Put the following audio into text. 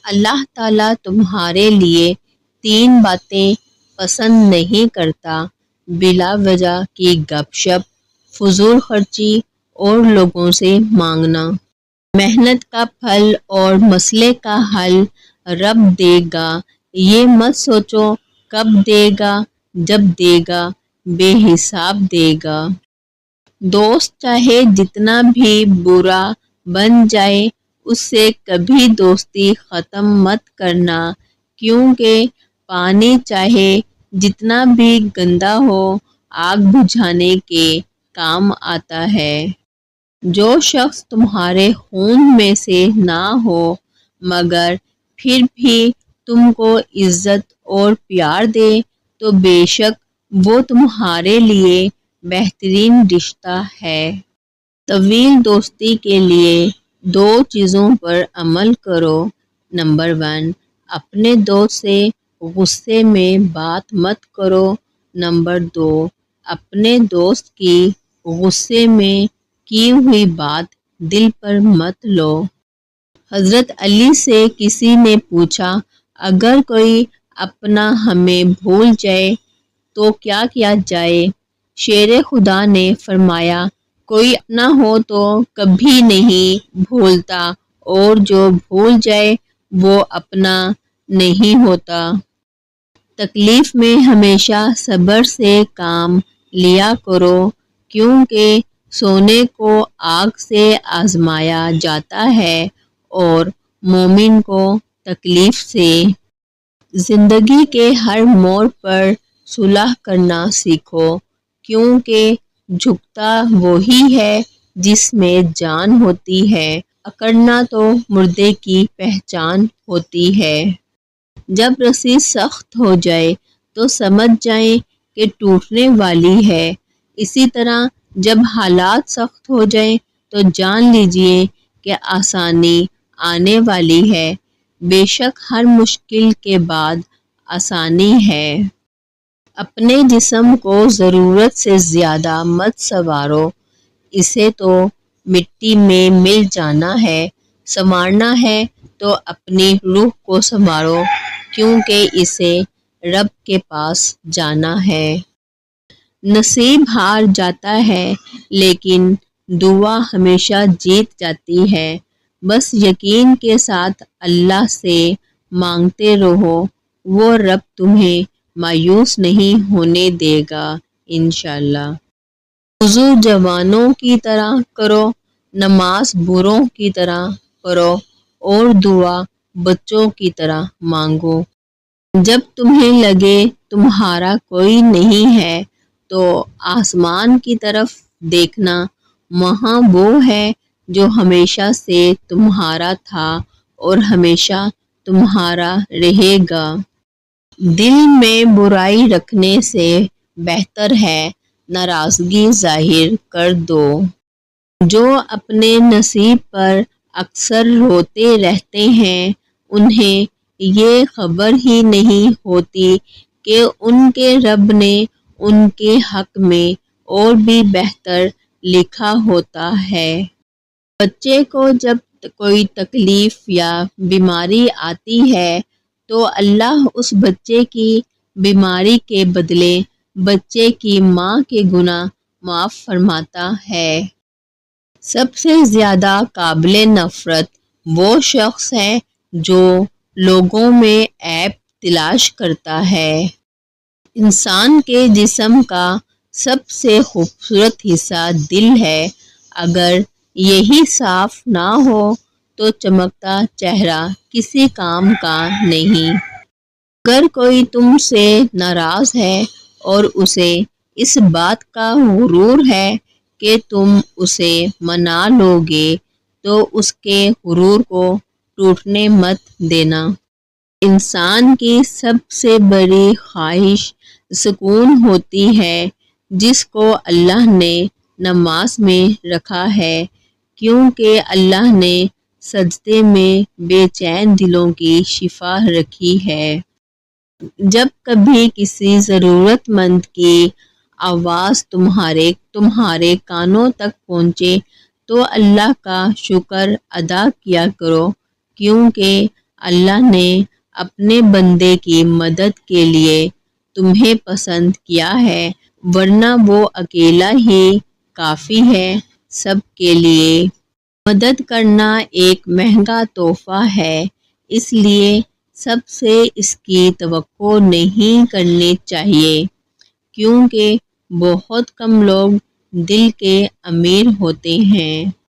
اللہ تعالیٰ تمہارے لیے 3 باتیں پسند نہیں کرتا: بلا وجہ کی گپ شپ، فضول خرچی اور لوگوں سے مانگنا۔ محنت کا پھل اور مسئلے کا حل رب دے گا، یہ مت سوچو کب دے گا، جب دے گا بے حساب دے گا۔ دوست چاہے جتنا بھی برا بن جائے اس سے کبھی دوستی ختم مت کرنا، کیونکہ پانی چاہے جتنا بھی گندا ہو آگ بجھانے کے کام آتا ہے۔ جو شخص تمہارے خون میں سے نہ ہو مگر پھر بھی تم کو عزت اور پیار دے تو بے شک وہ تمہارے لیے بہترین رشتہ ہے۔ طویل دوستی کے لیے 2 چیزوں پر عمل کرو۔ نمبر 1، اپنے دوست سے غصے میں بات مت کرو۔ نمبر 2، اپنے دوست کی غصے میں کی ہوئی بات دل پر مت لو۔ حضرت علی سے کسی نے پوچھا، اگر کوئی اپنا ہمیں بھول جائے تو کیا کیا جائے؟ شیر خدا نے فرمایا، کوئی اپنا ہو تو کبھی نہیں بھولتا، اور جو بھول جائے وہ اپنا نہیں ہوتا۔ تکلیف میں ہمیشہ صبر سے کام لیا کرو، کیونکہ سونے کو آگ سے آزمایا جاتا ہے اور مومن کو تکلیف سے۔ زندگی کے ہر موڑ پر صلح کرنا سیکھو، کیونکہ جھکتا وہی ہے جس میں جان ہوتی ہے، اکڑنا تو مردے کی پہچان ہوتی ہے۔ جب رسی سخت ہو جائے تو سمجھ جائیں کہ ٹوٹنے والی ہے، اسی طرح جب حالات سخت ہو جائیں تو جان لیجئے کہ آسانی آنے والی ہے۔ بے شک ہر مشکل کے بعد آسانی ہے۔ اپنے جسم کو ضرورت سے زیادہ مت سنوارو، اسے تو مٹی میں مل جانا ہے۔ سنوارنا ہے تو اپنی روح کو سنوارو، کیونکہ اسے رب کے پاس جانا ہے۔ نصیب ہار جاتا ہے لیکن دعا ہمیشہ جیت جاتی ہے۔ بس یقین کے ساتھ اللہ سے مانگتے رہو، وہ رب تمہیں مایوس نہیں ہونے دے گا انشاءاللہ۔ وضو جوانوں کی طرح کرو، نماز بوڑھوں کی طرح کرو، اور دعا بچوں کی طرح مانگو۔ جب تمہیں لگے تمہارا کوئی نہیں ہے تو آسمان کی طرف دیکھنا، وہاں وہ ہے جو ہمیشہ سے تمہارا تھا اور ہمیشہ تمہارا رہے گا۔ دل میں برائی رکھنے سے بہتر ہے ناراضگی ظاہر کر دو۔ جو اپنے نصیب پر اکثر روتے رہتے ہیں انہیں یہ خبر ہی نہیں ہوتی کہ ان کے رب نے ان کے حق میں اور بھی بہتر لکھا ہوتا ہے۔ بچے کو جب کوئی تکلیف یا بیماری آتی ہے تو اللہ اس بچے کی بیماری کے بدلے بچے کی ماں کے گناہ معاف فرماتا ہے۔ سب سے زیادہ قابل نفرت وہ شخص ہے جو لوگوں میں عیب تلاش کرتا ہے۔ انسان کے جسم کا سب سے خوبصورت حصہ دل ہے، اگر یہی صاف نہ ہو تو چمکتا چہرہ کسی کام کا نہیں۔ اگر کوئی تم سے ناراض ہے اور اسے اس بات کا غرور ہے کہ تم اسے منا لو گے تو اس کے غرور کو ٹوٹنے مت دینا۔ انسان کی سب سے بڑی خواہش سکون ہوتی ہے، جس کو اللہ نے نماز میں رکھا ہے، کیونکہ اللہ نے سجدے میں بے چین دلوں کی شفا رکھی ہے۔ جب کبھی کسی ضرورت مند کی آواز تمہارے کانوں تک پہنچے تو اللہ کا شکر ادا کیا کرو، کیونکہ اللہ نے اپنے بندے کی مدد کے لیے تمہیں پسند کیا ہے، ورنہ وہ اکیلا ہی کافی ہے سب کے لیے۔ مدد کرنا ایک مہنگا تحفہ ہے، اس لیے سب سے اس کی توقع نہیں کرنی چاہیے، کیونکہ بہت کم لوگ دل کے امیر ہوتے ہیں۔